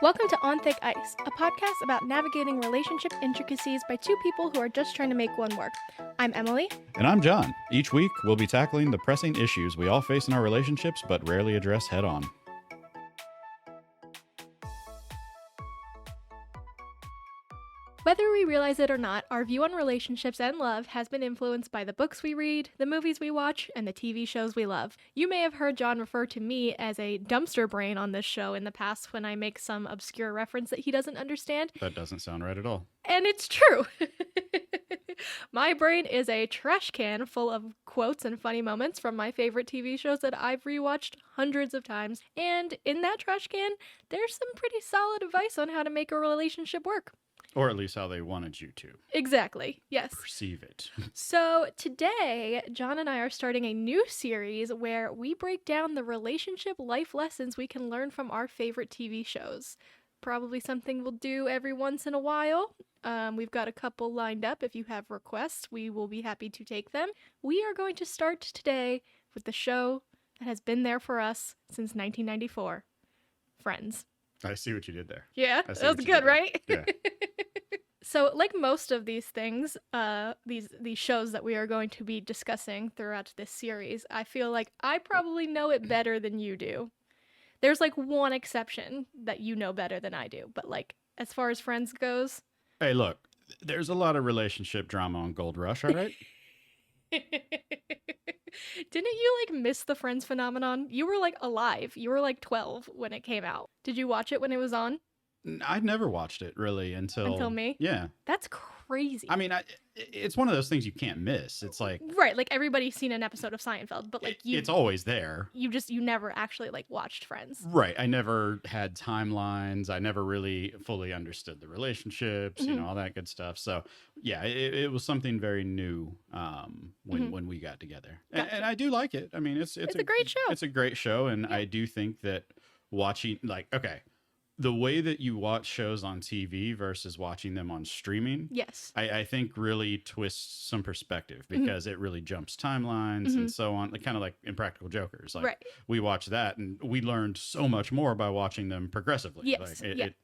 Welcome to On Thick Ice, a podcast about navigating relationship intricacies by two people who are just trying to make one work. I'm Emily. And I'm John. Each week, we'll be tackling the pressing issues we all face in our relationships but rarely address head on. Whether we realize it or not, our view on relationships and love has been influenced by the books we read, the movies we watch, and the TV shows we love. You may have heard John refer to me as a dumpster brain on this show in the past when I make some obscure reference that he doesn't understand. That doesn't sound right at all. And it's true. My brain is a trash can full of quotes and funny moments from my favorite TV shows that I've rewatched hundreds of times. And in that trash can, there's some pretty solid advice on how to make a relationship work. Or at least how they wanted you to Exactly, yes. perceive it. So today, John and I are starting a new series where we break down the relationship life lessons we can learn from our favorite TV shows. Probably something we'll do every once in a while. We've got a couple lined up. If you have requests, we will be happy to take them. We are going to start today with the show that has been there for us since 1994, Friends. I see what you did there. Yeah, that was good, right? Yeah. So, like most of these things, these shows that we are going to be discussing throughout this series, I feel like I probably know it better than you do. There's like one exception that you know better than I do, but like as far as Friends goes, Hey, look, there's a lot of relationship drama on Gold Rush, all right? Didn't you like miss the Friends phenomenon? You were like alive. You were like 12 when it came out. Did you watch it when it was on? I'd never watched it really until me? Yeah. That's crazy. I mean, it's one of those things you can't miss. It's like right, like everybody's seen an episode of Seinfeld, but like it's always there. You never actually like watched Friends. Right. I never had timelines. I never really fully understood the relationships, you know, all that good stuff. So yeah, it was something very new when we got together. Gotcha. And I do like it. I mean, it's a great show. It's a great show. And I do think that watching the way that you watch shows on TV versus watching them on streaming, yes, I think really twists some perspective because it really jumps timelines and so on, kind of like Impractical Jokers. Like we watched that and we learned so much more by watching them progressively. Yes, like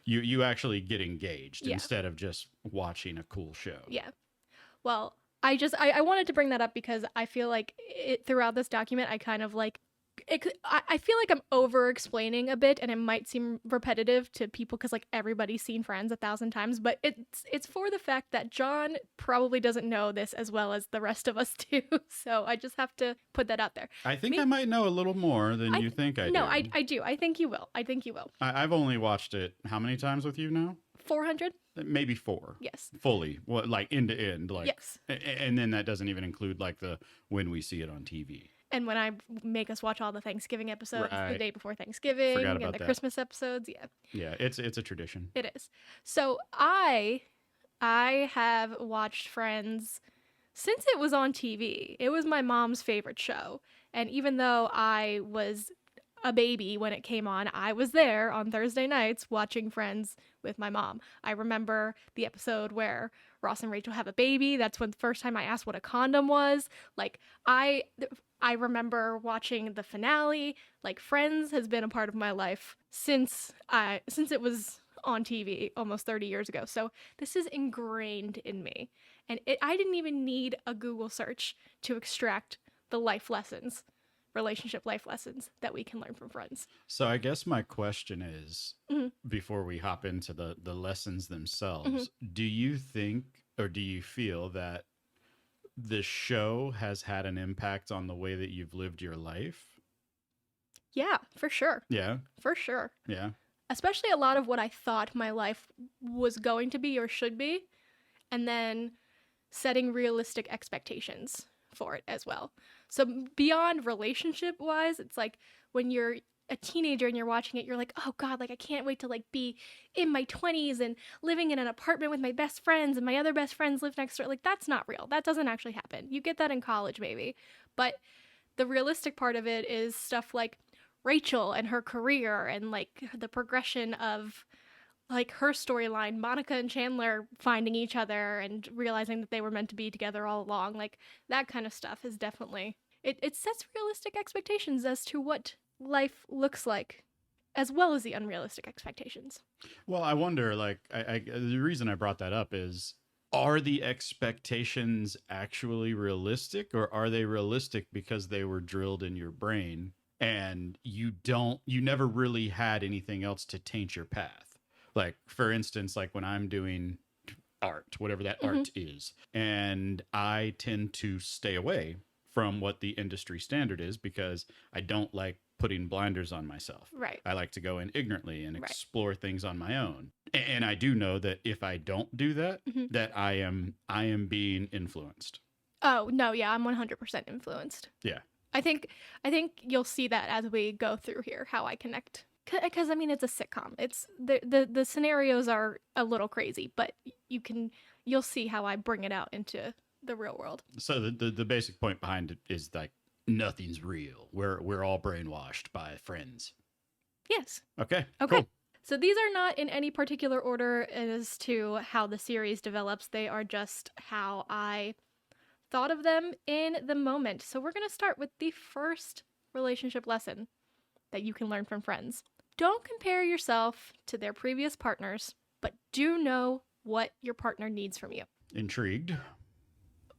you actually get engaged instead of just watching a cool show. Yeah. Well, I wanted to bring that up because I feel like throughout this document, I kind of like I feel like I'm over explaining a bit and it might seem repetitive to people because like everybody's seen Friends 1,000 times, but it's for the fact that John probably doesn't know this as well as the rest of us do. So I just have to put that out there. I think I might know a little more than you think I do. No, I do. I think you will. I've only watched it how many times with you now? 400? Maybe 4. Yes. Fully. Well, like end to end. Like, yes. And then that doesn't even include like the when we see it on TV. And when I make us watch all the Thanksgiving episodes the day before Thanksgiving and the Christmas episodes, yeah, it's a tradition. It is. So I have watched Friends since it was on TV. It was my mom's favorite show, and even though I was a baby when it came on, I was there on Thursday nights watching Friends with my mom. I remember the episode where Ross and Rachel have a baby. That's when the first time I asked what a condom was. Like I remember watching the finale. Like Friends has been a part of my life since it was on TV almost 30 years ago. So this is ingrained in me. And I didn't even need a Google search to extract the relationship life lessons that we can learn from Friends. So I guess my question is, before we hop into the lessons themselves, do you think or do you feel that the show has had an impact on the way that you've lived your life? Yeah, for sure. Yeah. For sure. Yeah. Especially a lot of what I thought my life was going to be or should be, and then setting realistic expectations for it as well. So beyond relationship-wise, it's like when you're a teenager and you're watching it, you're like, oh God, like I can't wait to like be in my 20s and living in an apartment with my best friends and my other best friends live next door. Like that's not real. That doesn't actually happen. You get that in college maybe. But the realistic part of it is stuff like Rachel and her career and like the progression of like her storyline, Monica and Chandler finding each other and realizing that they were meant to be together all along. Like that kind of stuff is definitely, it sets realistic expectations as to what life looks like as well as the unrealistic expectations. Well, I wonder, like, the reason I brought that up is, are the expectations actually realistic, or are they realistic because they were drilled in your brain and you never really had anything else to taint your path? Like, for instance, like when I'm doing art, whatever that Mm-hmm. art is, and I tend to stay away from what the industry standard is because I don't like putting blinders on myself. Right. I like to go in ignorantly and Right. explore things on my own. And I do know that if I don't do that, Mm-hmm. that I am being influenced. Oh, no, yeah, I'm 100% influenced. Yeah. I think you'll see that as we go through here, how I connect. Because I mean, it's a sitcom. It's the scenarios are a little crazy, but you'll see how I bring it out into the real world. So the basic point behind it is like nothing's real. We're all brainwashed by friends. Yes. Okay. Okay. Cool. So these are not in any particular order as to how the series develops. They are just how I thought of them in the moment. So we're going to start with the first relationship lesson that you can learn from Friends. Don't compare yourself to their previous partners, but do know what your partner needs from you. Intrigued.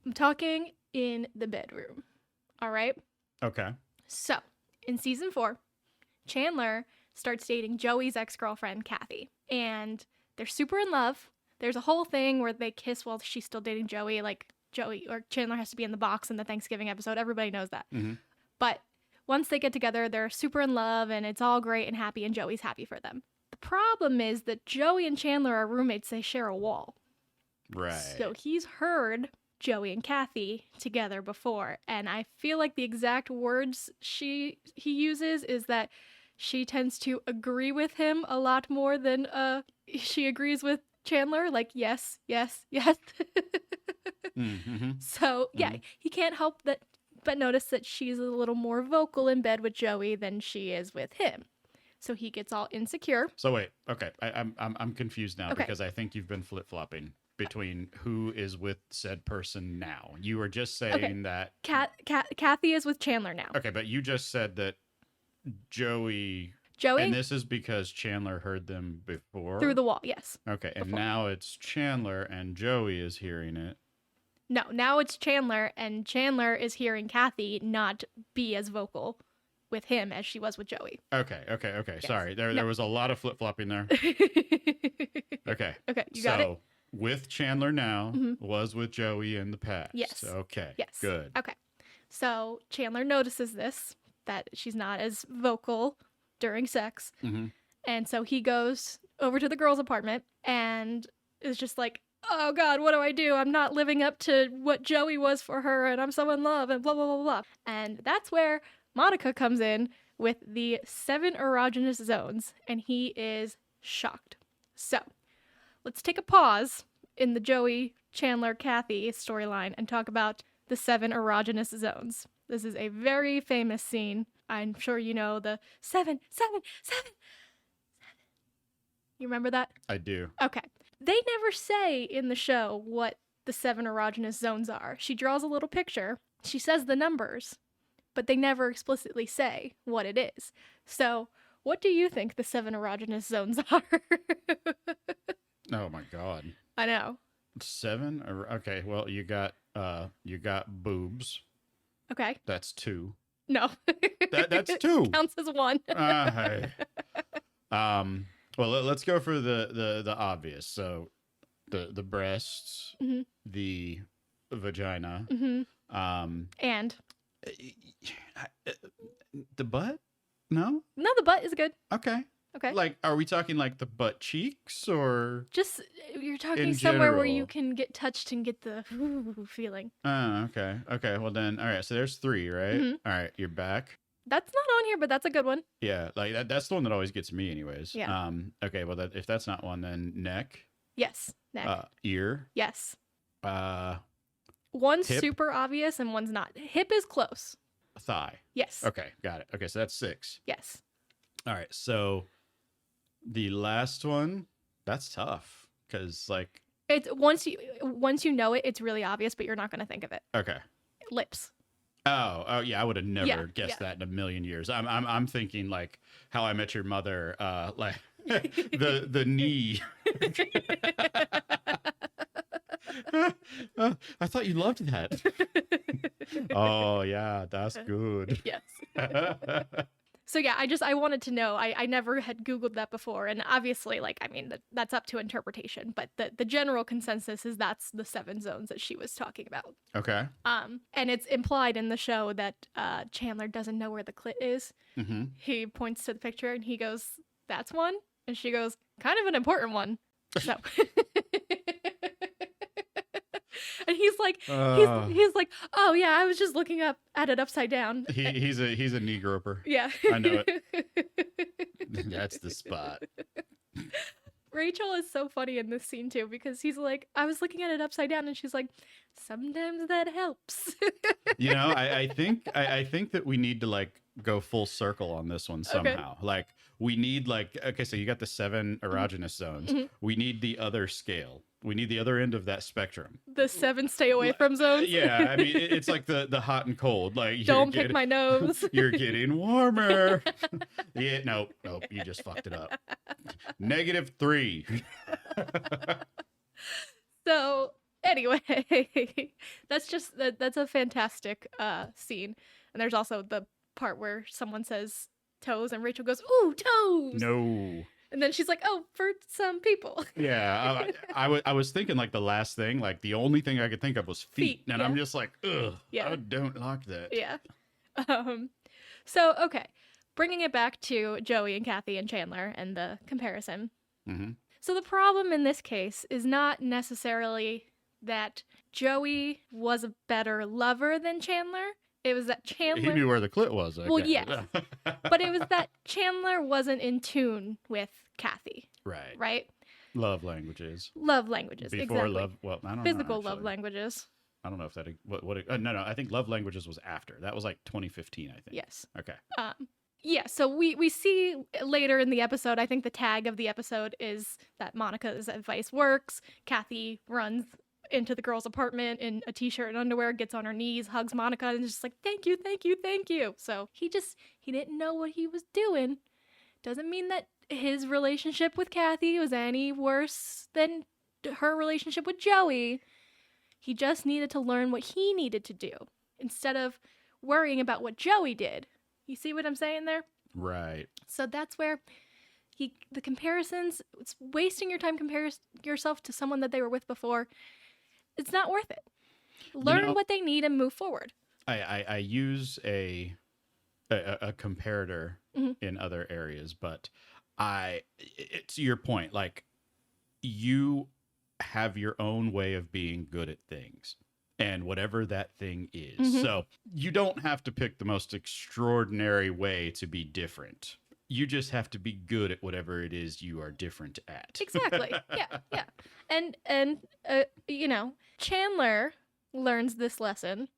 I'm talking in the bedroom. All right? Okay. So, in season 4, Chandler starts dating Joey's ex-girlfriend, Kathy. And they're super in love. There's a whole thing where they kiss while she's still dating Joey. Like, Joey or Chandler has to be in the box in the Thanksgiving episode. Everybody knows that. Mm-hmm. But once they get together, they're super in love and it's all great and happy, and Joey's happy for them. The problem is that Joey and Chandler are roommates. They share a wall. Right. So he's heard Joey and Kathy together before, and I feel like the exact words he uses is that she tends to agree with him a lot more than she agrees with Chandler. Like, yes, yes, yes. Mm-hmm. So yeah, he can't help but notice that she's a little more vocal in bed with Joey than she is with him. So he gets all insecure. So wait, okay, I'm confused now Okay. because I think you've been flip flopping between who is with said person now. You were just saying that Kathy is with Chandler now. okay, but you just said that Joey, Joey and this is because Chandler heard them before through the wall. Yes. Okay, and before. now it's Chandler and Joey is hearing it. No, now it's Chandler, and Chandler is hearing Kathy not be as vocal with him as she was with Joey. Okay. Yes. Sorry, there was a lot of flip flopping there. Okay. Okay, you got it. So with Chandler now was with Joey in the past. Yes. Okay. Yes. Good. Okay. So Chandler notices this, that she's not as vocal during sex. Mm-hmm. And so he goes over to the girl's apartment and is just like, oh God, what do I do? I'm not living up to what Joey was for her, and I'm so in love, and blah, blah, blah, blah. And that's where Monica comes in with the 7 erogenous zones, and he is shocked. So let's take a pause in the Joey, Chandler, Kathy storyline and talk about the 7 erogenous zones. This is a very famous scene. I'm sure you know the 7, 7, 7. You remember that? I do. Okay. They never say in the show what the 7 erogenous zones are. She draws a little picture. She says the numbers, but they never explicitly say what it is. So, what do you think the 7 erogenous zones are? Oh my God. I know. 7? Okay. Well, you got boobs. Okay. That's 2. No. That's 2. Counts as 1. Hey. Well, let's go for the obvious. So, the breasts, Mm-hmm. the vagina, Mm-hmm. And the butt. No. no, the butt is good. Okay. Okay. Like, are we talking like the butt cheeks or? Just you're talking In somewhere where general. you can get touched and get the feeling. Oh, okay. Okay. Well then, all right. So there's 3, right? Mhm. All right. Your back. That's not on here, but that's a good one. Yeah. Like that's the one that always gets me, anyways. Yeah. Okay. Well, if that's not one, then neck. Yes. Neck. Ear. Yes. One's Hip. super obvious and one's not. Hip is close. Thigh. Yes. Okay. Got it. Okay. So that's 6. Yes. All right. So the last one, that's tough because like. It's once you know it, it's really obvious, but you're not going to think of it. Okay. Lips. Oh, yeah, I would have Yeah, never yeah. guessed that in a million years. I'm thinking like How I Met Your Mother, like the knee. I thought you loved that. Oh yeah, that's good. Yes. So yeah, I wanted to know. I never had Googled that before, and obviously, like, I mean, that's up to interpretation, but the general consensus is that's the 7 zones that she was talking about. Okay. And it's implied in the show that Chandler doesn't know where the clit is. Mm-hmm. He points to the picture and he goes, "That's one," and she goes, "Kind of an important one." So. And he's like, he's like, "Oh yeah, I was just looking up at it upside down." He's a knee groper. Yeah. I know it. That's the spot. Rachel is so funny in this scene too because he's like, "I was looking at it upside down," and she's like, "Sometimes that helps." You know, I think that we need to like go full circle on this one somehow. Okay. Like we need like, okay, so you got the 7 erogenous zones. Mm-hmm. We need the other scale. We need the other end of that spectrum. The 7 stay away from zones. Yeah, I mean it's like the hot and cold. Like don't pick my nose. You're getting warmer. Yeah, nope, you just fucked it up. -3. So anyway, that's a fantastic scene. And there's also the part where someone says toes and Rachel goes, "Ooh, toes." No. And then she's like, "Oh, for some people." Yeah, I was thinking like the last thing, like the only thing I could think of was feet. And yeah. I'm just like, ugh, yeah. I don't like that. Yeah. So, okay, bringing it back to Joey and Kathy and Chandler and the comparison. Mm-hmm. So the problem in this case is not necessarily that Joey was a better lover than Chandler. It was that Chandler... He knew where the clit was. Okay. Well, yes. But it was that Chandler wasn't in tune with Kathy. Right. Right? Love languages. Love languages, Before exactly. love... Well, I don't Physical know, love languages. I don't know if that... No, I think love languages was after. That was like 2015, I think. Yes. Okay. Yeah, so we see later in the episode, I think the tag of the episode is that Monica's advice works. Kathy runs into the girl's apartment in a t-shirt and underwear, gets on her knees, hugs Monica, and is just like, "Thank you, thank you, thank you." So he didn't know what he was doing. Doesn't mean that his relationship with Kathy was any worse than her relationship with Joey. He just needed to learn what he needed to do instead of worrying about what Joey did. You see what I'm saying there? Right. So that's where the comparisons, it's wasting your time comparing yourself to someone that they were with before. It's not worth it. Learn what they need and move forward. I use a comparator mm-hmm. in other areas, but it's your point. Like you have your own way of being good at things. And whatever that thing is. Mm-hmm. So you don't have to pick the most extraordinary way to be different. You just have to be good at whatever it is you are different at. Exactly. Yeah. And Chandler learns this lesson.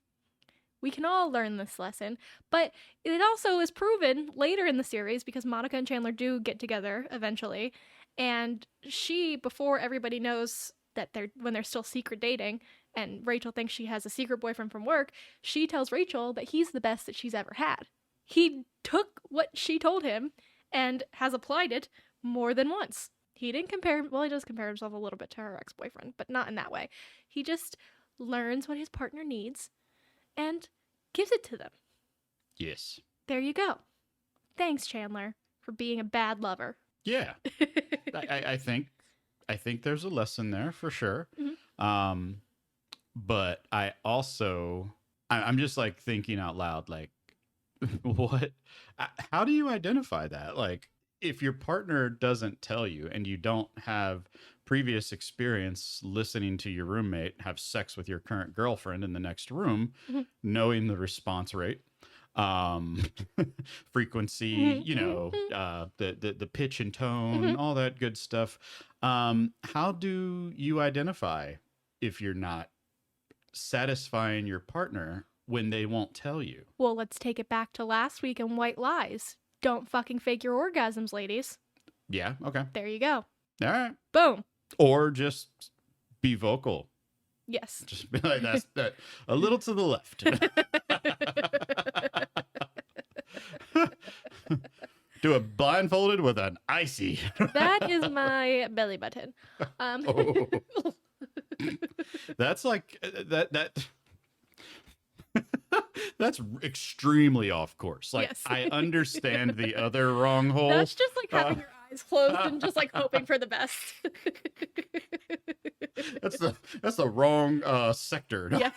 We can all learn this lesson. But it also is proven later in the series because Monica and Chandler do get together eventually. And she, before everybody knows that when they're still secret dating, and Rachel thinks she has a secret boyfriend from work, she tells Rachel that he's the best that she's ever had. He took what she told him and has applied it more than once. He didn't compare, well, he does compare himself a little bit to her ex-boyfriend, but not in that way. He just learns what his partner needs and gives it to them. Yes. There you go. Thanks, Chandler, for being a bad lover. Yeah. I think there's a lesson there for sure. Mm-hmm. But I'm just like thinking out loud, like, how do you identify that? Like, if your partner doesn't tell you and you don't have previous experience listening to your roommate have sex with your current girlfriend in the next room, mm-hmm. knowing the response rate, frequency, mm-hmm. The pitch and tone, mm-hmm. all that good stuff. How do you identify if you're not satisfying your partner when they won't tell you? Well, let's take it back to last week in White Lies. Don't fucking fake your orgasms, ladies. Yeah, okay. There you go. All right. Boom. Or just be vocal. Yes. Just be like that a little to the left. Do it blindfolded with an icy. That is my belly button. Oh. That's like that. That's extremely off course. Like, Yes. I understand the other wrong hole. That's just like having your eyes closed and just like hoping for the best. That's the wrong sector. Yes.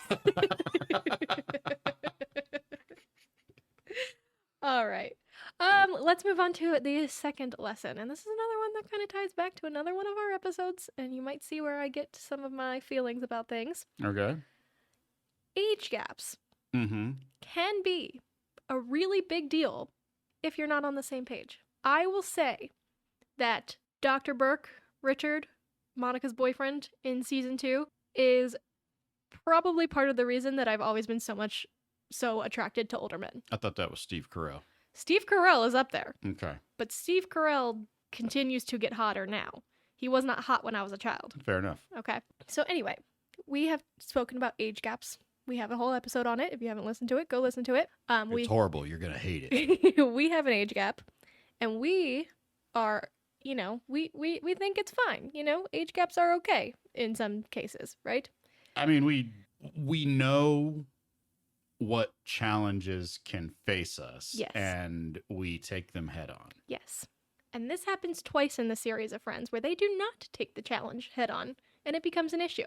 All right. Let's move on to the second lesson. And this is another one that kind of ties back to another one of our episodes, and you might see where I get some of my feelings about things. Okay. Age gaps Mm-hmm. can be a really big deal if you're not on the same page. I will say that Dr. Burke, Richard, Monica's boyfriend in season 2, is probably part of the reason that I've always been so attracted to older men. I thought that was Steve Carell. Steve Carell is up there, Okay. but Steve Carell continues to get hotter now. He was not hot when I was a child. Fair enough. Okay. So anyway, we have spoken about age gaps. We have a whole episode on it. If you haven't listened to it, go listen to it. It's horrible. You're going to hate it. We have an age gap, and we are, we think it's fine. Age gaps are okay in some cases, right? I mean, we know what challenges can face us, Yes. and we take them head on. Yes. And this happens twice in the series of Friends where they do not take the challenge head on, and it becomes an issue.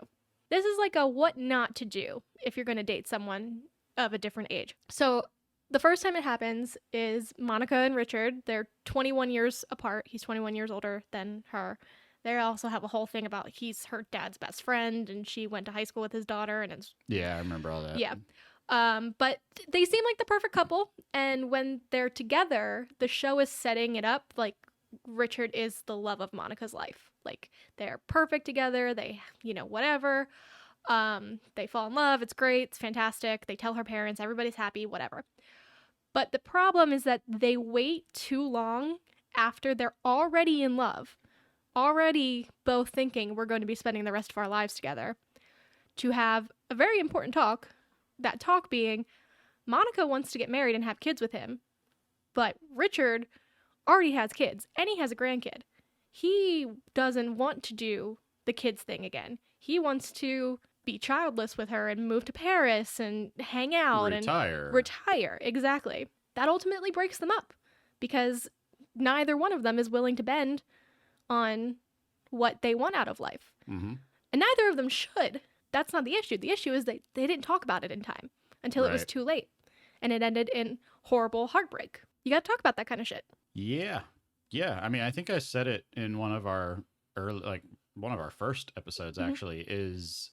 This is like a what not to do if you're going to date someone of a different age. So the first time it happens is Monica and Richard. They're 21 years apart. He's 21 years older than her. They also have a whole thing about he's her dad's best friend, and she went to high school with his daughter. And it's Yeah, I remember all that. Yeah. But they seem like the perfect couple. And when they're together, the show is setting it up like Richard is the love of Monica's life. Like, they're perfect together. They, whatever. They fall in love. It's great. It's fantastic. They tell her parents. Everybody's happy, whatever. But the problem is that they wait too long after they're already in love, already both thinking we're going to be spending the rest of our lives together, to have a very important talk. That talk being, Monica wants to get married and have kids with him, but Richard already has kids, and he has a grandkid. He doesn't want to do the kids thing again. He wants to be childless with her and move to Paris and hang out and retire. Exactly. That ultimately breaks them up because neither one of them is willing to bend on what they want out of life. Mm-hmm. And neither of them should. That's not the issue. The issue is that they didn't talk about it in time until it was too late. And it ended in horrible heartbreak. You got to talk about that kind of shit. Yeah. Yeah. I mean, I think I said it in one of our first episodes, actually, is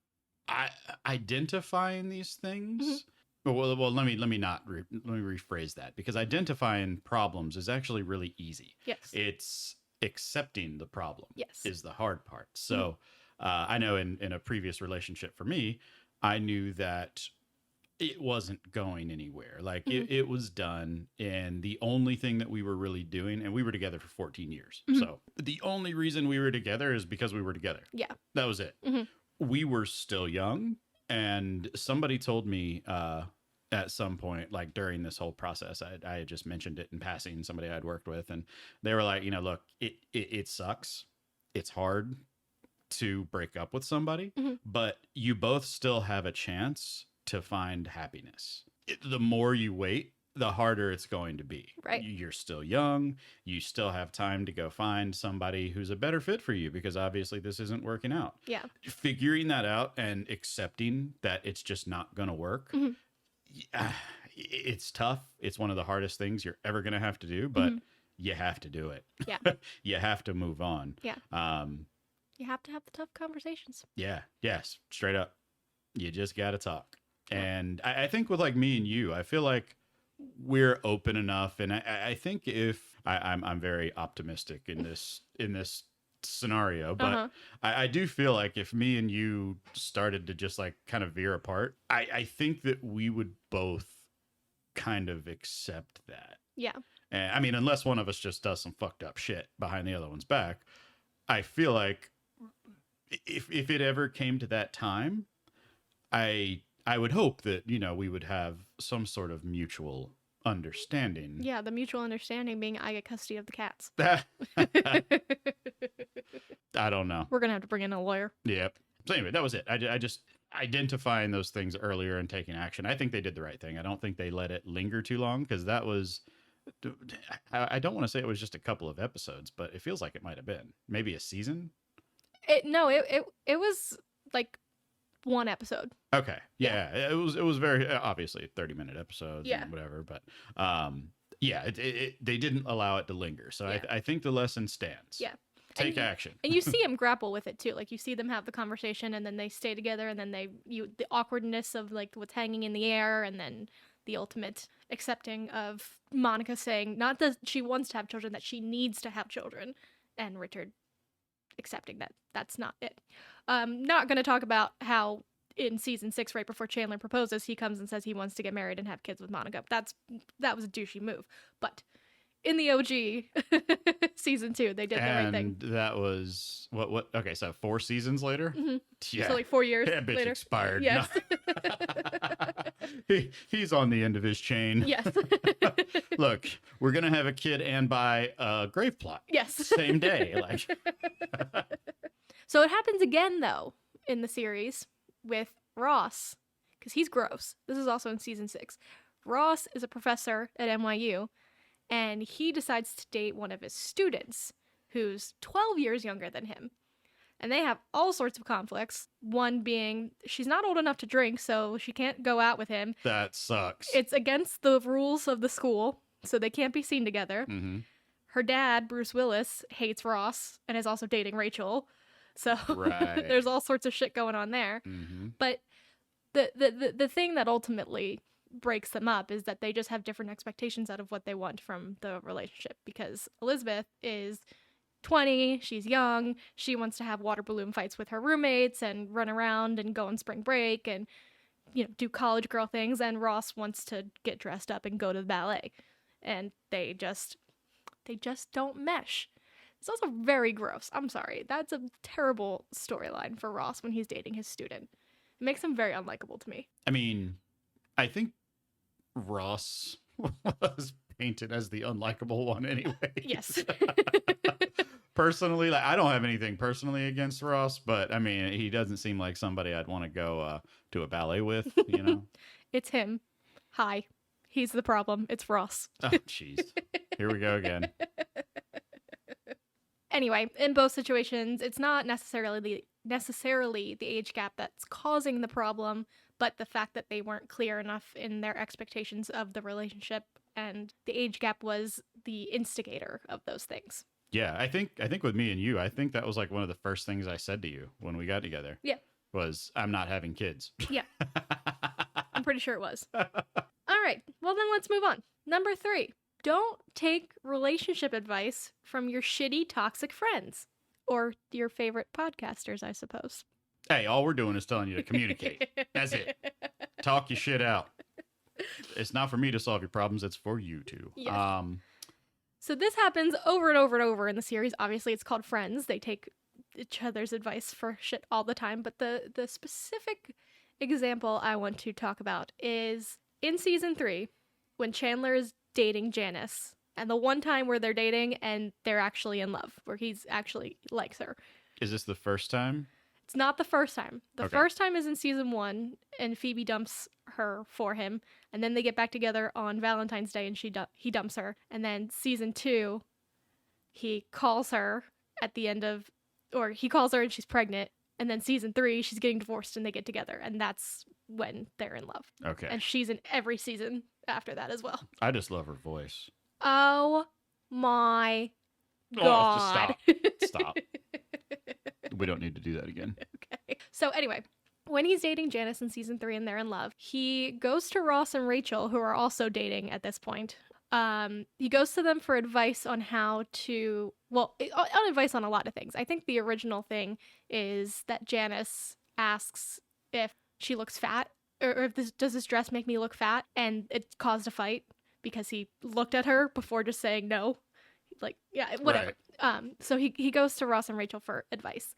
identifying these things. Mm-hmm. Well, let me rephrase that, because identifying problems is actually really easy. Yes. It's accepting the problem. Yes. Is the hard part. So I know in a previous relationship for me, I knew that it wasn't going anywhere. Like it was done. And the only thing that we were really doing, and we were together for 14 years. Mm-hmm. So the only reason we were together is because we were together. Yeah. That was it. Mm-hmm. We were still young. And somebody told me at some point, like during this whole process, I had just mentioned it in passing, somebody I'd worked with, and they were like, look, it sucks. It's hard to break up with somebody, but you both still have a chance to find happiness. The more you wait, the harder it's going to be. Right. You're still young. You still have time to go find somebody who's a better fit for you, because obviously this isn't working out. Yeah. Figuring that out and accepting that it's just not going to work. It's tough. It's one of the hardest things you're ever going to have to do, but you have to do it. Yeah. You have to move on. Yeah. You have to have the tough conversations. Yeah. Yes. Straight up. You just got to talk. And I think with like me and you, I feel like we're open enough. And I think if I'm very optimistic in this scenario, but I do feel like if me and you started to just like kind of veer apart, I think that we would both kind of accept that. Yeah. And I mean, unless one of us just does some fucked up shit behind the other one's back, I feel like if it ever came to that time, I would hope that, we would have some sort of mutual understanding. Yeah, the mutual understanding being I get custody of the cats. I don't know. We're going to have to bring in a lawyer. Yep. So anyway, that was it. I just identifying those things earlier and taking action. I think they did the right thing. I don't think they let it linger too long, because that was, I don't want to say it was just a couple of episodes, but it feels like it might have been maybe a season. It was like one episode. Okay. Yeah. It was very obviously 30-minute episodes and whatever, but yeah, they didn't allow it to linger. So I think the lesson stands. Yeah. Take action. And you see them grapple with it too. Like you see them have the conversation, and then they stay together, and then the awkwardness of like what's hanging in the air, and then the ultimate accepting of Monica saying not that she wants to have children, that she needs to have children, and Richard accepting that that's not it. Not going to talk about how in season 6, right before Chandler proposes, he comes and says he wants to get married and have kids with Monica. That was a douchey move. But in the OG season 2, they did the right thing. And that was what? Okay, so 4 seasons later. Mm-hmm. Yeah, so like 4 years. That bitch later. expired. Yes. He's on the end of his chain. Yes. Look, we're gonna have a kid and buy a grave plot. Yes. Same day. Like. So it happens again though in the series with Ross, because he's gross. This is also in season 6. Ross is a professor at NYU, and he decides to date one of his students who's 12 years younger than him. And they have all sorts of conflicts. One being she's not old enough to drink, so she can't go out with him. That sucks. It's against the rules of the school, so they can't be seen together. Mm-hmm. Her dad, Bruce Willis, hates Ross and is also dating Rachel. So right. There's all sorts of shit going on there. Mm-hmm. But the thing that ultimately breaks them up is that they just have different expectations out of what they want from the relationship, because Elizabeth is 20, she's young, she wants to have water balloon fights with her roommates and run around and go on spring break and do college girl things, and Ross wants to get dressed up and go to the ballet, and they just don't mesh. It's also very gross. I'm sorry. That's a terrible storyline for Ross when he's dating his student. It makes him very unlikable to me. I mean, I think Ross was painted as the unlikable one anyway. Yes. Personally, like, I don't have anything personally against Ross, but I mean, he doesn't seem like somebody I'd want to go to a ballet with, It's him. Hi. He's the problem. It's Ross. Oh, jeez. Here we go again. Anyway, in both situations, it's not necessarily the age gap that's causing the problem, but the fact that they weren't clear enough in their expectations of the relationship, and the age gap was the instigator of those things. Yeah, I think with me and you, I think that was like one of the first things I said to you when we got together. Yeah. Was I'm not having kids. Yeah. I'm pretty sure it was. All right. Well, then let's move on. Number 3. Don't take relationship advice from your shitty, toxic friends. Or your favorite podcasters, I suppose. Hey, all we're doing is telling you to communicate. That's it. Talk your shit out. It's not for me to solve your problems. It's for you to. Yes. So this happens over and over and over in the series. Obviously, it's called Friends. They take each other's advice for shit all the time. But the specific example I want to talk about is in season 3, when Chandler is dating Janice, and the one time where they're dating and they're actually in love, where he's actually likes her. Is this the first time? It's not the first time. The Okay. first time is in season 1, and Phoebe dumps her for him, and then they get back together on Valentine's Day, and he dumps her. And then season 2, he calls her at the end of, or he calls her and she's pregnant. And then season 3, she's getting divorced and they get together, and that's when they're in love. Okay. And she's in every season after that as well. I just love her voice. Oh my God. Oh, stop. We don't need to do that again. Okay. So anyway, when he's dating Janice in season 3 and they're in love, he goes to Ross and Rachel, who are also dating at this point. He goes to them for advice on how to, on advice on a lot of things. I think the original thing is that Janice asks if she looks fat, or if does this dress make me look fat? And it caused a fight because he looked at her before just saying no. Like, yeah, whatever. Right. So he goes to Ross and Rachel for advice,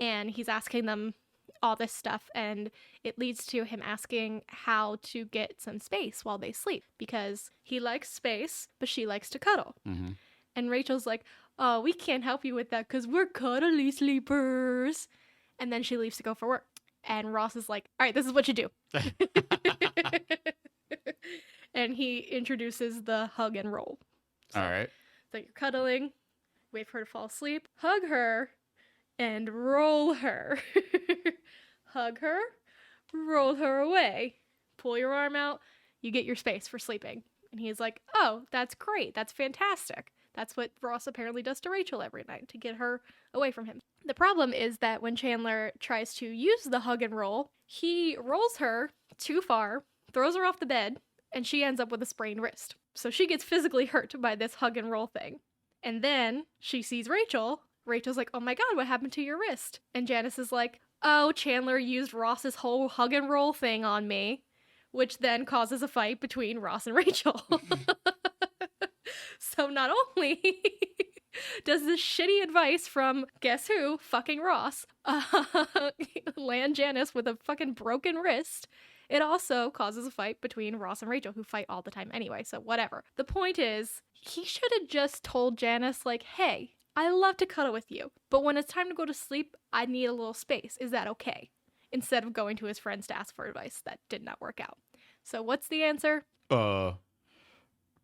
and he's asking them all this stuff, and it leads to him asking how to get some space while they sleep, because he likes space, but she likes to cuddle. Mm-hmm. And Rachel's like, oh, we can't help you with that because we're cuddly sleepers. And then she leaves to go for work. And Ross is like, all right, this is what you do. And he introduces the hug and roll. So, all right. So you're cuddling, wait for her to fall asleep, hug her, and roll her. Hug her, roll her away. Pull your arm out, you get your space for sleeping. And he's like, oh, that's great. That's fantastic. That's what Ross apparently does to Rachel every night to get her away from him. The problem is that when Chandler tries to use the hug and roll, he rolls her too far, throws her off the bed, and she ends up with a sprained wrist. So she gets physically hurt by this hug and roll thing. And then she sees Rachel. Rachel's like, oh my God, what happened to your wrist? And Janice is like, oh, Chandler used Ross's whole hug and roll thing on me, which then causes a fight between Ross and Rachel. So not only does this shitty advice from, guess who, fucking Ross, land Janice with a fucking broken wrist, it also causes a fight between Ross and Rachel, who fight all the time anyway, so whatever. The point is, he should have just told Janice, like, hey, I love to cuddle with you, but when it's time to go to sleep, I need a little space. Is that okay? Instead of going to his friends to ask for advice. That did not work out. So what's the answer?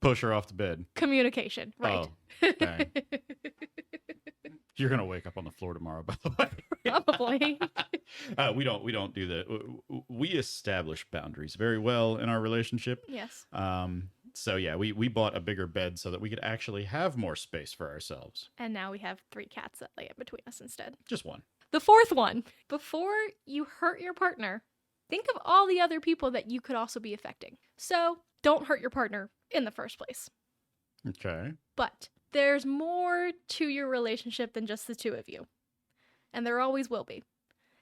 Push her off the bed. Communication, right. Oh, dang. You're gonna wake up on the floor tomorrow, by the way. Probably. We don't do that. We establish boundaries very well in our relationship. Yes. So yeah, we bought a bigger bed so that we could actually have more space for ourselves. And now we have 3 cats that lay in between us instead. Just one. The 4th one. Before you hurt your partner, think of all the other people that you could also be affecting. So don't hurt your partner in the first place. Okay. But there's more to your relationship than just the 2 of you. And there always will be.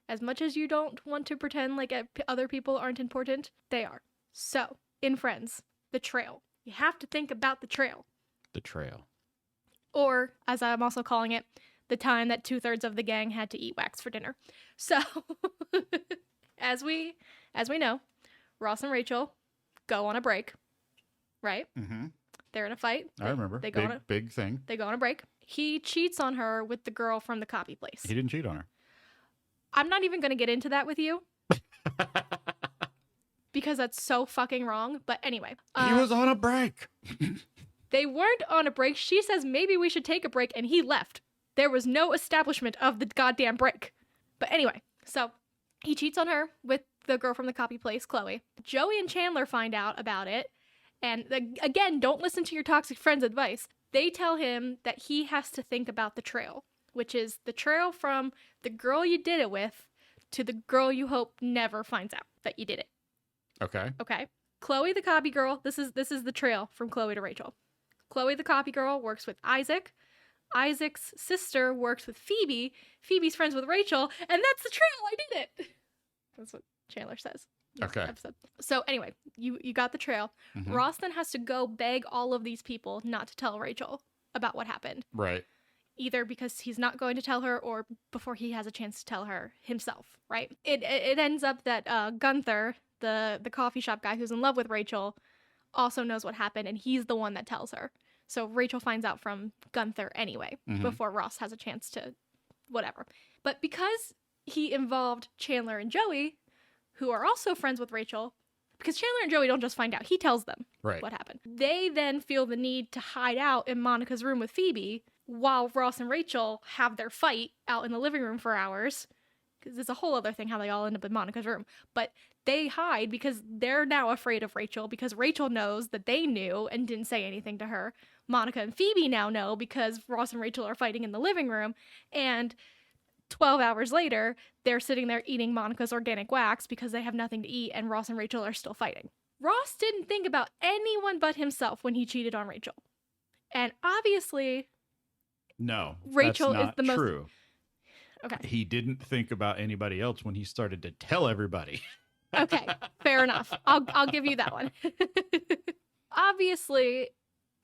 As much as you don't want to pretend like other people aren't important, they are. So, in Friends, the trail. You have to think about the trail. The trail. Or, as I'm also calling it, the time that 2/3 of the gang had to eat wax for dinner. So, as we know, Ross and Rachel go on a break, right? Mm-hmm. They're in a fight. I remember. They go big thing. They go on a break. He cheats on her with the girl from the copy place. He didn't cheat on her. I'm not even going to get into that with you. Because that's so fucking wrong. But anyway. He was on a break. They weren't on a break. She says maybe we should take a break, and he left. There was no establishment of the goddamn break. But anyway, so he cheats on her with the girl from the copy place, Chloe. Joey and Chandler find out about it. And again, don't listen to your toxic friend's advice. They tell him that he has to think about the trail, which is the trail from the girl you did it with to the girl you hope never finds out that you did it. Okay. Okay. Chloe the copy girl, this is the trail from Chloe to Rachel. Chloe the copy girl works with Isaac. Isaac's sister works with Phoebe. Phoebe's friends with Rachel, and that's the trail. I did it. That's what Chandler says. Okay. Episode. So anyway, you got the trail. Mm-hmm. Ross then has to go beg all of these people not to tell Rachel about what happened. Right. Either because he's not going to tell her or before he has a chance to tell her himself, right? It ends up that Gunther, the coffee shop guy who's in love with Rachel, also knows what happened, and he's the one that tells her. So Rachel finds out from Gunther anyway, mm-hmm. before Ross has a chance to whatever. But because he involved Chandler and Joey, who are also friends with Rachel, because Chandler and Joey don't just find out, he tells them what happened. They then feel the need to hide out in Monica's room with Phoebe while Ross and Rachel have their fight out in the living room for hours. Because it's a whole other thing how they all end up in Monica's room. But they hide because they're now afraid of Rachel because Rachel knows that they knew and didn't say anything to her. Monica and Phoebe now know because Ross and Rachel are fighting in the living room. And 12 hours later, they're sitting there eating Monica's organic wax because they have nothing to eat and Ross and Rachel are still fighting. Ross didn't think about anyone but himself when he cheated on Rachel. And obviously, no, Rachel that's not is the most true. Okay. He didn't think about anybody else when he started to tell everybody. Okay, fair enough. I'll give you that one. Obviously,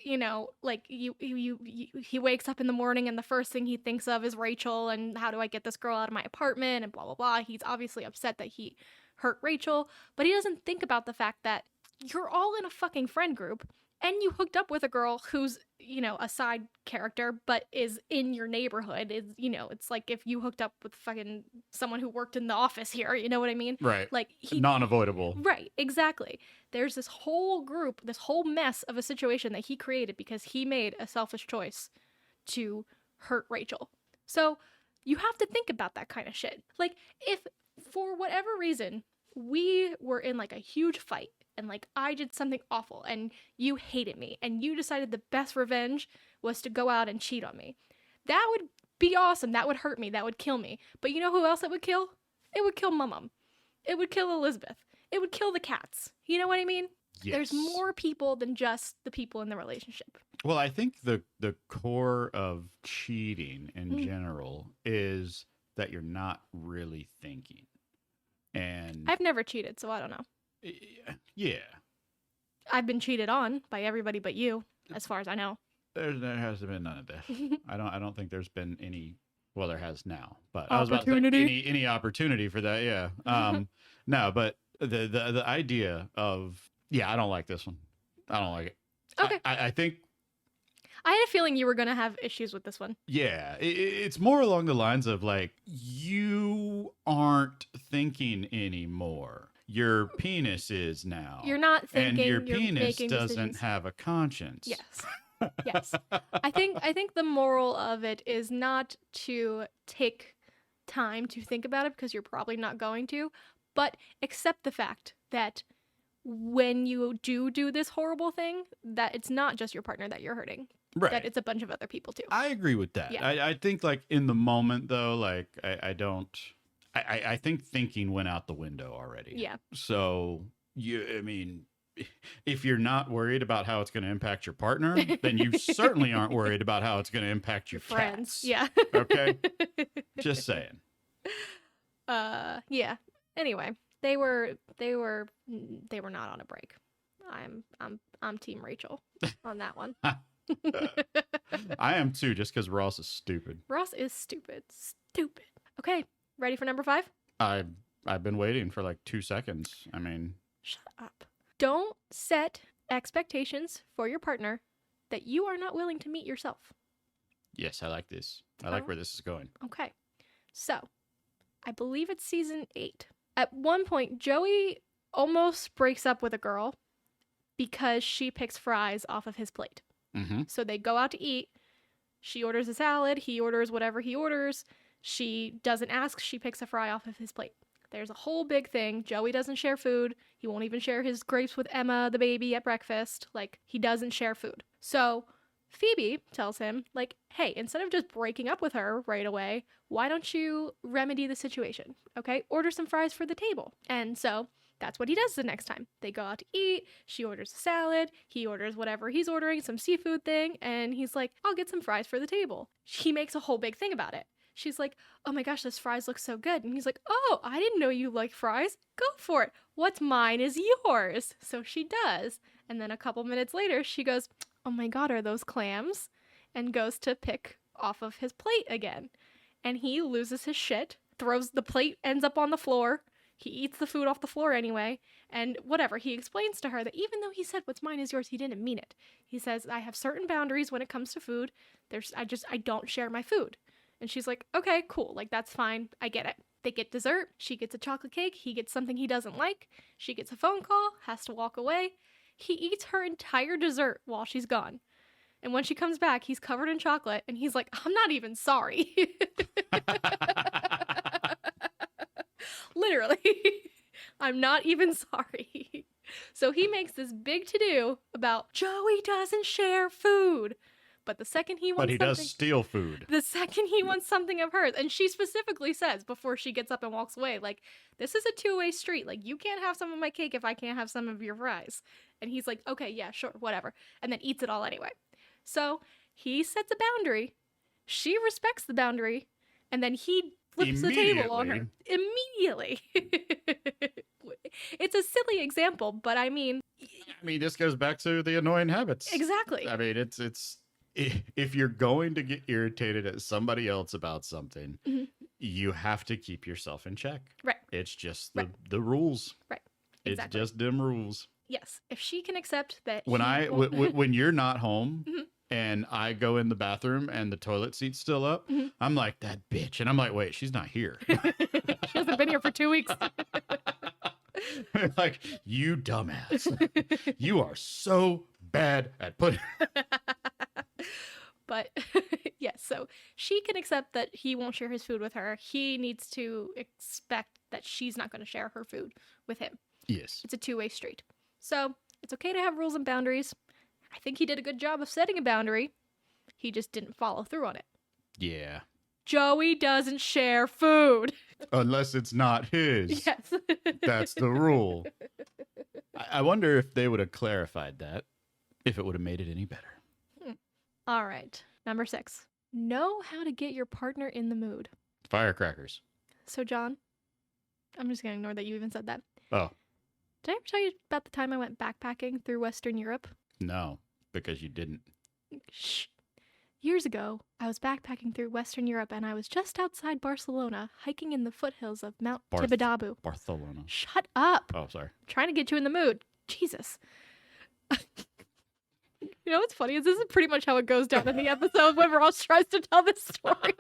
you know, like he wakes up in the morning and the first thing he thinks of is Rachel and how do I get this girl out of my apartment and blah blah blah. He's obviously upset that he hurt Rachel, but he doesn't think about the fact that you're all in a fucking friend group and you hooked up with a girl who's, you know, a side character but is in your neighborhood. Is, you know, it's like if you hooked up with fucking someone who worked in the office here, you know what I mean? Right. Like non-avoidable. Right, exactly. There's this whole group, this whole mess of a situation that he created because he made a selfish choice to hurt Rachel. So you have to think about that kind of shit. Like, if for whatever reason we were in like a huge fight and like I did something awful and you hated me and you decided the best revenge was to go out and cheat on me, that would be awesome. That would hurt me. That would kill me. But you know who else it would kill? It would kill my mom. It would kill Elizabeth. It would kill the cats. You know what I mean? Yes. There's more people than just the people in the relationship. Well, I think the core of cheating in general is that you're not really thinking. And I've never cheated, so I don't know. Yeah. I've been cheated on by everybody but you, as far as I know. There hasn't been none of that. I don't think there's been any. Well, there has now, but opportunity. I was about to say any opportunity for that. Yeah. No, but the idea of I don't like this one. I don't like it. Okay. I think. I had a feeling you were gonna have issues with this one. Yeah, it's more along the lines of like you aren't thinking anymore. Your penis is now. You're not thinking. And your you're penis making doesn't decisions. have a conscience. Yes. Yes. I think the moral of it is not to take time to think about it because you're probably not going to, but accept the fact that when you do this horrible thing, that it's not just your partner that you're hurting. Right. That it's a bunch of other people too. I agree with that. Yeah. I think like in the moment though, like I think thinking went out the window already. Yeah. So if you're not worried about how it's going to impact your partner, then you certainly aren't worried about how it's going to impact your friends. cats. Yeah. Okay. Just saying. Yeah. Anyway, they were not on a break. I'm team Rachel on that one. I am too, just because Ross is stupid. Ross is stupid. Stupid. Okay, ready for number 5? I've been waiting for like 2 seconds. I mean, shut up. Don't set expectations for your partner that you are not willing to meet yourself. Yes, I like this. I like where this is going. Okay. So, I believe it's season 8. At one point, Joey almost breaks up with a girl because she picks fries off of his plate. Mm-hmm. So they go out to eat. She orders a salad. He orders whatever he orders. She doesn't ask. She picks a fry off of his plate. There's a whole big thing. Joey doesn't share food. He won't even share his grapes with Emma, the baby, at breakfast. Like, he doesn't share food. So Phoebe tells him, like, hey, instead of just breaking up with her right away, why don't you remedy the situation? Okay, order some fries for the table. And so that's what he does the next time. They go out to eat. She orders a salad. He orders whatever he's ordering, some seafood thing. And he's like, I'll get some fries for the table. He makes a whole big thing about it. She's like, oh my gosh, this fries look so good. And he's like, oh, I didn't know you like fries. Go for it. What's mine is yours. So she does. And then a couple minutes later, she goes, oh my God, are those clams? And goes to pick off of his plate again. And he loses his shit, throws the plate, ends up on the floor. He eats the food off the floor anyway. And whatever, he explains to her that even though he said what's mine is yours, he didn't mean it. He says, I have certain boundaries when it comes to food. I don't share my food. And she's like, okay, cool. Like, that's fine. I get it. They get dessert. She gets a chocolate cake. He gets something he doesn't like. She gets a phone call, has to walk away. He eats her entire dessert while she's gone. And when she comes back, he's covered in chocolate. And he's like, I'm not even sorry. Literally. I'm not even sorry. So he makes this big to-do about Joey doesn't share food. But the second he wants But he does steal food. The second he wants something of hers, and she specifically says before she gets up and walks away, like, this is a two-way street. Like, you can't have some of my cake if I can't have some of your fries. And he's like, okay, yeah, sure, whatever. And then eats it all anyway. So he sets a boundary. She respects the boundary. And then he flips the table on her. Immediately. It's a silly example, but I mean, mean, this goes back to the annoying habits. Exactly. I mean, it's if you're going to get irritated at somebody else about something, you have to keep yourself in check. Right. It's just Right. the rules. Right. Exactly. It's just them rules. Yes. If she can accept that When you're not home and I go in the bathroom and the toilet seat's still up, I'm like, that bitch. And I'm like, wait, she's not here. She hasn't been here for 2 weeks. Like, you dumbass. You are so bad at putting. But yes, so she can accept that he won't share his food with her. He needs to expect that she's not going to share her food with him. Yes. It's a two-way street. So it's okay to have rules and boundaries. I think he did a good job of setting a boundary. He just didn't follow through on it. Yeah. Joey doesn't share food. Unless it's not his. Yes. That's the rule. I wonder if they would have clarified that, if it would have made it any better. All right. Number 6. Know how to get your partner in the mood. Firecrackers. So, John, I'm just going to ignore that you even said that. Oh. Did I ever tell you about the time I went backpacking through Western Europe? No, because you didn't. Shh. Years ago, I was backpacking through Western Europe and I was just outside Barcelona, hiking in the foothills of Mount Tibidabo. Barcelona. Shut up. Oh, sorry. I'm trying to get you in the mood. Jesus. You know what's funny is this is pretty much how it goes down in the episode when Ross tries to tell this story.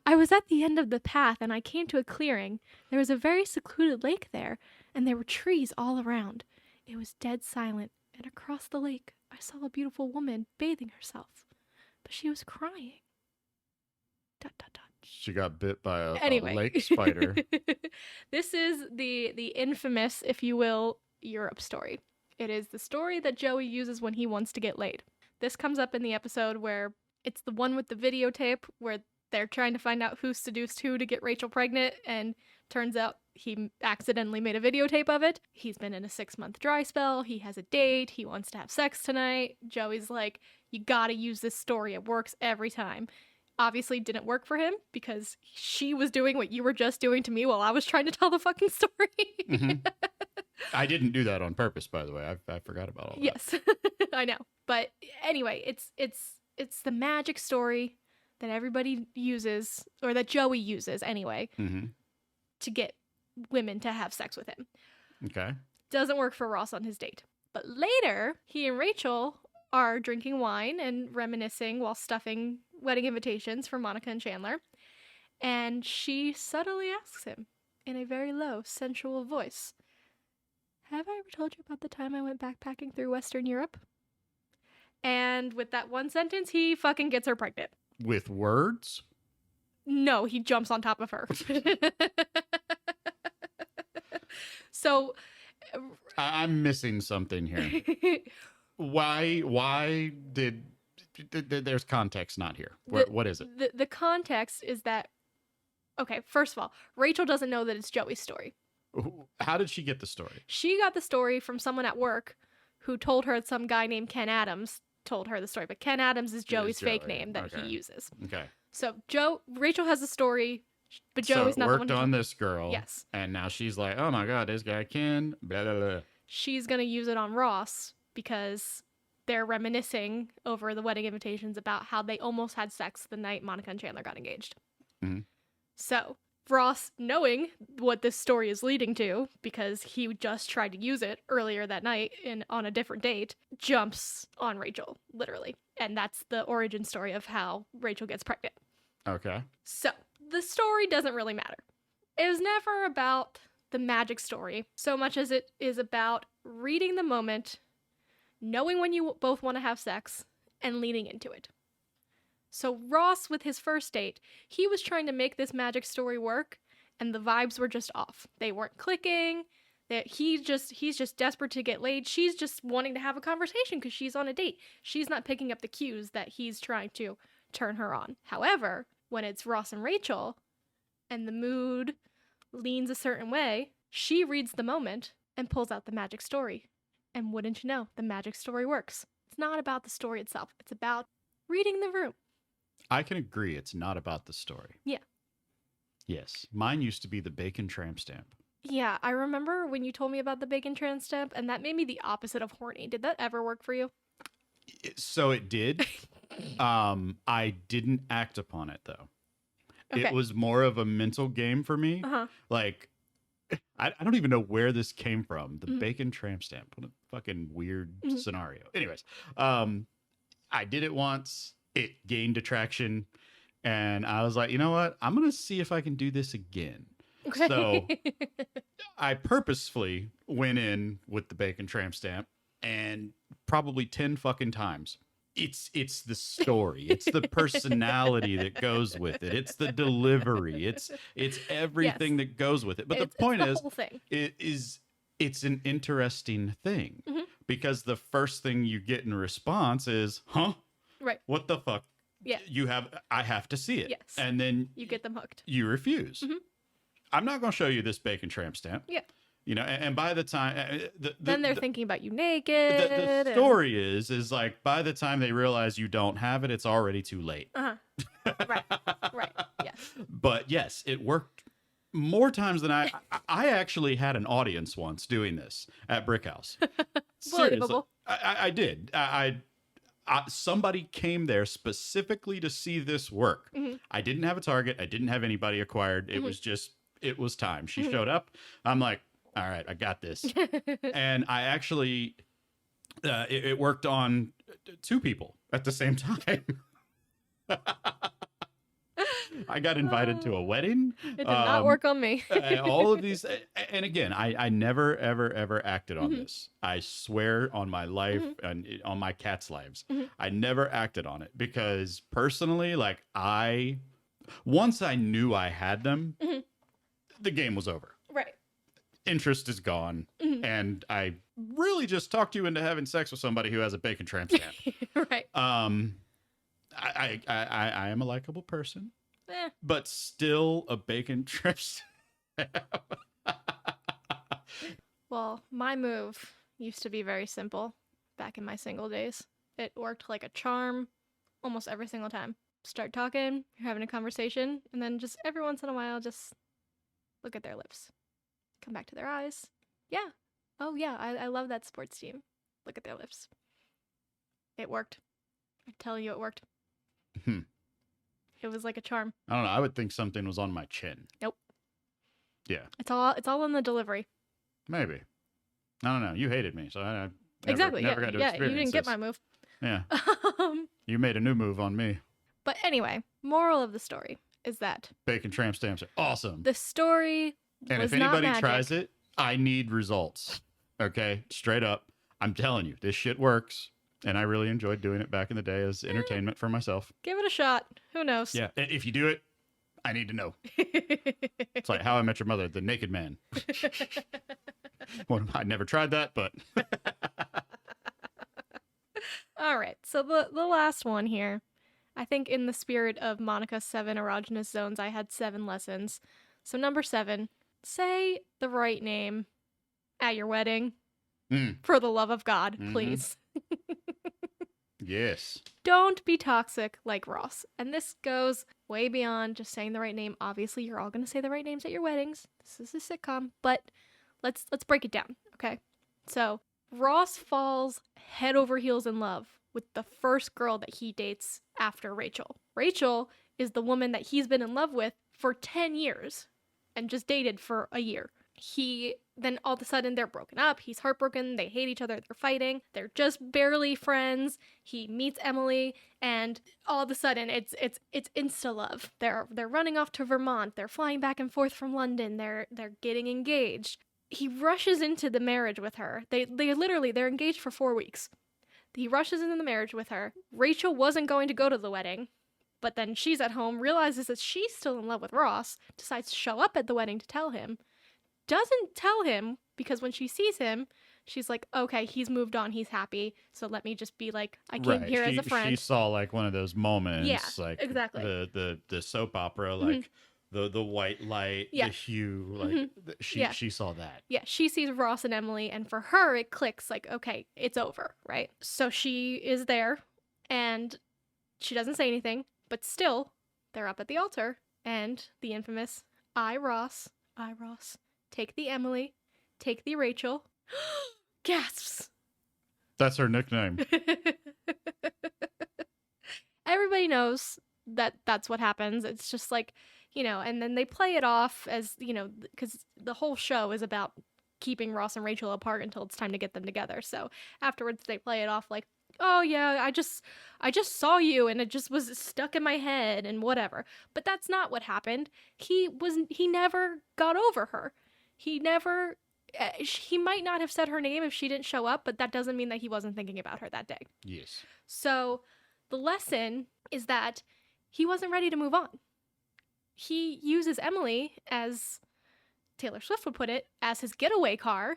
I was at the end of the path and I came to a clearing. There was a very secluded lake there, and there were trees all around. It was dead silent, and across the lake I saw a beautiful woman bathing herself, but she was crying. Dot, dot, dot. She got bit by a Anyway. lake spider. This is the infamous, if you will, Europe story. It is the story that Joey uses when he wants to get laid. This comes up in the episode where it's the one with the videotape where they're trying to find out who seduced who to get Rachel pregnant, and turns out he accidentally made a videotape of it. He's been in a 6-month dry spell. He has a date. He wants to have sex tonight. Joey's like, you gotta use this story. It works every time. Obviously didn't work for him because she was doing what you were just doing to me while I was trying to tell the fucking story. I didn't do that on purpose, by the way. I forgot about all that. Yes, I know. But anyway, it's the magic story that everybody uses, or that Joey uses anyway, to get women to have sex with him. Okay. Doesn't work for Ross on his date. But later, he and Rachel are drinking wine and reminiscing while stuffing wedding invitations for Monica and Chandler. And she subtly asks him in a very low, sensual voice, have I ever told you about the time I went backpacking through Western Europe? And with that one sentence, he fucking gets her pregnant. With words? No, he jumps on top of her. So I'm missing something here. Why did there's context not here? What is it? The context is that, okay, first of all, Rachel doesn't know that it's Joey's story. How did she get the story? She got the story from someone at work who told her some guy named Ken Adams told her the story. But Ken Adams is Joey's fake name that he uses. Okay. So Rachel has the story, but Joey's not the one. Worked on this girl. Yes. And now she's like, oh my God, this guy Ken, blah, blah, blah. She's going to use it on Ross because they're reminiscing over the wedding invitations about how they almost had sex the night Monica and Chandler got engaged. Mm-hmm. So Ross, knowing what this story is leading to, because he just tried to use it earlier that night on a different date, jumps on Rachel, literally. And that's the origin story of how Rachel gets pregnant. Okay. So the story doesn't really matter. It was never about the magic story so much as it is about reading the moment, knowing when you both want to have sex, and leaning into it. So Ross, with his first date, he was trying to make this magic story work, and the vibes were just off. They weren't clicking. He's just desperate to get laid. She's just wanting to have a conversation because she's on a date. She's not picking up the cues that he's trying to turn her on. However, when it's Ross and Rachel, and the mood leans a certain way, she reads the moment and pulls out the magic story. And wouldn't you know, the magic story works. It's not about the story itself. It's about reading the room. I can agree it's not about the story. Yeah. Yes. Mine used to be the bacon tramp stamp. Yeah, I remember when you told me about the bacon tran stamp, and that made me the opposite of horny. Did that ever work for you? So it did. I didn't act upon it though. It Okay. was more of a mental game for me. Uh-huh. Like I don't even know where this came from. The Mm-hmm. bacon tramp stamp. What a fucking weird Mm-hmm. scenario. Anyways, um, I did it once. It gained attraction, and I was like, you know what? I'm gonna see if I can do this again. So Okay. I purposefully went in with the bacon tramp stamp, and probably 10 fucking times. It's the story. It's the personality that goes with it. It's the delivery. It's Yes. everything that goes with it. But the It's point the is, whole thing. it is it's an interesting thing Mm-hmm. because the first thing you get in response is, "Huh? Right. What the fuck? Yeah. I have to see it." Yes. And then You get them hooked. you refuse. Mm-hmm. I'm not going to show you this bacon tramp stamp. Yeah. And by the time Then they're thinking about you naked. the story is like by the time they realize you don't have it, it's already too late. Uh-huh. Right. Right. Yes. But yes, it worked more times than I actually had an audience once doing this at Brick House. Seriously, Believable. I did. Somebody came there specifically to see this work. Mm-hmm. I didn't have a target. I didn't have anybody acquired. It Mm-hmm. was just it was time. She Mm-hmm. showed up. I'm like, all right, I got this. And I actually it worked on two people at the same time. I got invited to a wedding. It did not work on me. All of these, and again, I never, ever, ever acted on Mm-hmm. this. I swear on my life Mm-hmm. and on my cat's lives, Mm-hmm. I never acted on it because personally, like once I knew I had them, Mm-hmm. the game was over. Right. Interest is gone, Mm-hmm. and I really just talked you into having sex with somebody who has a bacon tramp stamp. Right. I am a likable person, Eh. but still a bacon tramp stamp. Well, my move used to be very simple back in my single days. It worked like a charm almost every single time. Start talking, you're having a conversation, and then just every once in a while, just look at their lips. Come back to their eyes. Yeah. Oh, yeah, I love that sports team. Look at their lips. It worked. I'm telling you, it worked. Hmm. It was like a charm. I don't know. I would think something was on my chin. Nope. Yeah, It's all in the delivery. maybe. I don't know. You hated me, so I never, Exactly. never Yeah. got to Yeah. experience You didn't get this. my move. Yeah, Um, you made a new move on me. but anyway, moral of the story is that Bacon tramp stamps are awesome. the story And was if not anybody magic. tries it, I need results. Okay, straight up. I'm telling you, this shit works. And I really enjoyed doing it back in the day as entertainment for myself. Give it a shot. Who knows? Yeah, if you do it, I need to know. It's like How I Met Your Mother, the naked man. Well, I never tried that, but All right. So the last one here. I think in the spirit of Monica's 7 erogenous zones, I had 7 lessons. So number 7, say the right name at your wedding. Mm. For the love of God, Mhm. please. yes. Don't be toxic like Ross. And this goes way beyond just saying the right name. Obviously, you're all going to say the right names at your weddings. This is a sitcom, but let's break it down, okay? So, Ross falls head over heels in love with the first girl that he dates after Rachel. Rachel is the woman that he's been in love with for 10 years and just dated for a year. Then all of a sudden they're broken up. He's heartbroken. They hate each other. They're fighting. They're just barely friends. He meets Emily, and all of a sudden it's insta love. They're running off to Vermont. They're flying back and forth from London. They're getting engaged. He rushes into the marriage with her. They're engaged for 4 weeks. He rushes into the marriage with her. Rachel wasn't going to go to the wedding, but then she's at home, realizes that she's still in love with Ross, decides to show up at the wedding to tell him. Doesn't tell him because when she sees him, she's like, okay, he's moved on, he's happy, so let me just be like, I came here as a friend. She saw like one of those moments, Yeah, like exactly. the soap opera, like the white light, Yeah. the hue, like she saw that. Yeah, she sees Ross and Emily, and for her, it clicks like, okay, it's over, right? So she is there, and she doesn't say anything, but still, they're up at the altar, and the infamous, I, Ross, take the Emily, take the Rachel. Gasps. That's her nickname. Everybody knows that that's what happens. It's just like, and then they play it off as, because the whole show is about keeping Ross and Rachel apart until it's time to get them together. So afterwards they play it off like, oh yeah, I just saw you and it just was stuck in my head and whatever. But that's not what happened. He never got over her. He might not have said her name if she didn't show up, but that doesn't mean that he wasn't thinking about her that day. Yes. So the lesson is that he wasn't ready to move on. He uses Emily, as Taylor Swift would put it, as his getaway car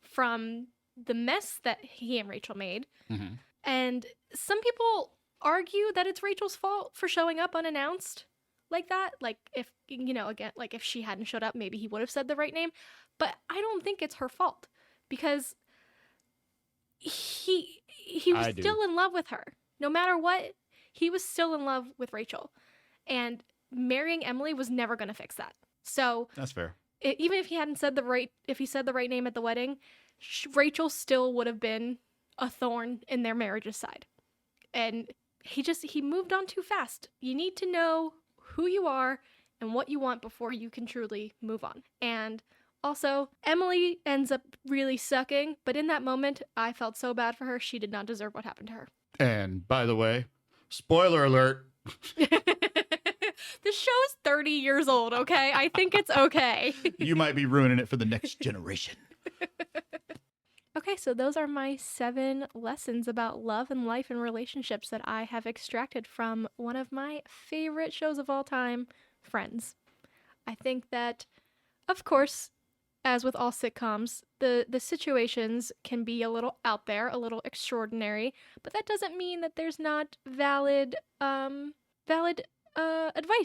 from the mess that he and Rachel made. Mm-hmm. And some people argue that it's Rachel's fault for showing up unannounced like that. Like if, again, like if she hadn't showed up, maybe he would have said the right name. But I don't think it's her fault because he was still in love with her. No matter what, he was still in love with Rachel. And marrying Emily was never going to fix that. So that's fair. Even if he said the right name at the wedding, Rachel still would have been a thorn in their marriage's side. And he moved on too fast. You need to know who you are and what you want before you can truly move on. And also, Emily ends up really sucking, but in that moment, I felt so bad for her. She did not deserve what happened to her. And by the way, spoiler alert. The show is 30 years old, okay? I think it's okay. You might be ruining it for the next generation. Okay, so those are my 7 lessons about love and life and relationships that I have extracted from one of my favorite shows of all time, Friends. I think that, of course, as with all sitcoms, the situations can be a little out there, a little extraordinary, but that doesn't mean that there's not valid advice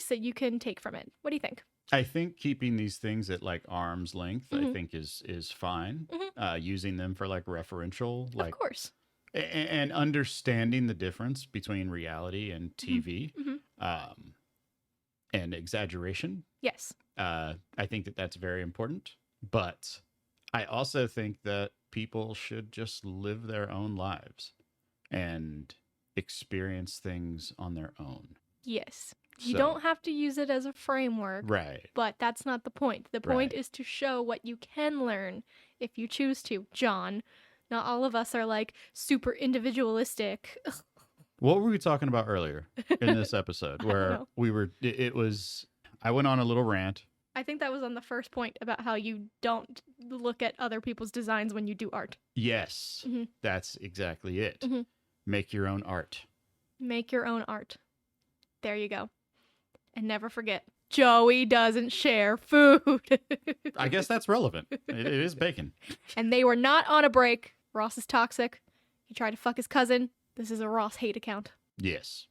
that you can take from it. What do you think? I think keeping these things at like arm's length, I think is fine. Using them for like referential, like of course, and understanding the difference between reality and TV, and exaggeration. Yes. I think that that's very important. But I also think that people should just live their own lives and experience things on their own. Yes. You don't have to use it as a framework. Right. But that's not the point. The point is to show what you can learn if you choose to, John. Not all of us are like super individualistic. What were we talking about earlier in this episode where I went on a little rant. I think that was on the first point about how you don't look at other people's designs when you do art. Yes, that's exactly it. Make your own art. Make your own art. There you go. And never forget, Joey doesn't share food. I guess that's relevant. It is bacon. And they were not on a break. Ross is toxic. He tried to fuck his cousin. This is a Ross hate account. Yes.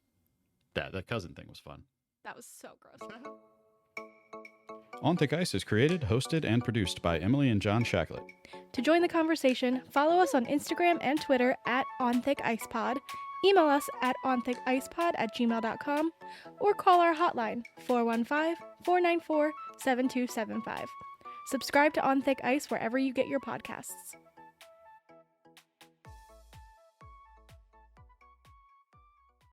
That cousin thing was fun. That was so gross. On Thick Ice is created, hosted, and produced by Emily and John Shacklet. To join the conversation, follow us on Instagram and Twitter at OnThickIcePod, email us at onthickIcepod@gmail.com, or call our hotline, 415-494-7275. Subscribe to On Thick Ice wherever you get your podcasts.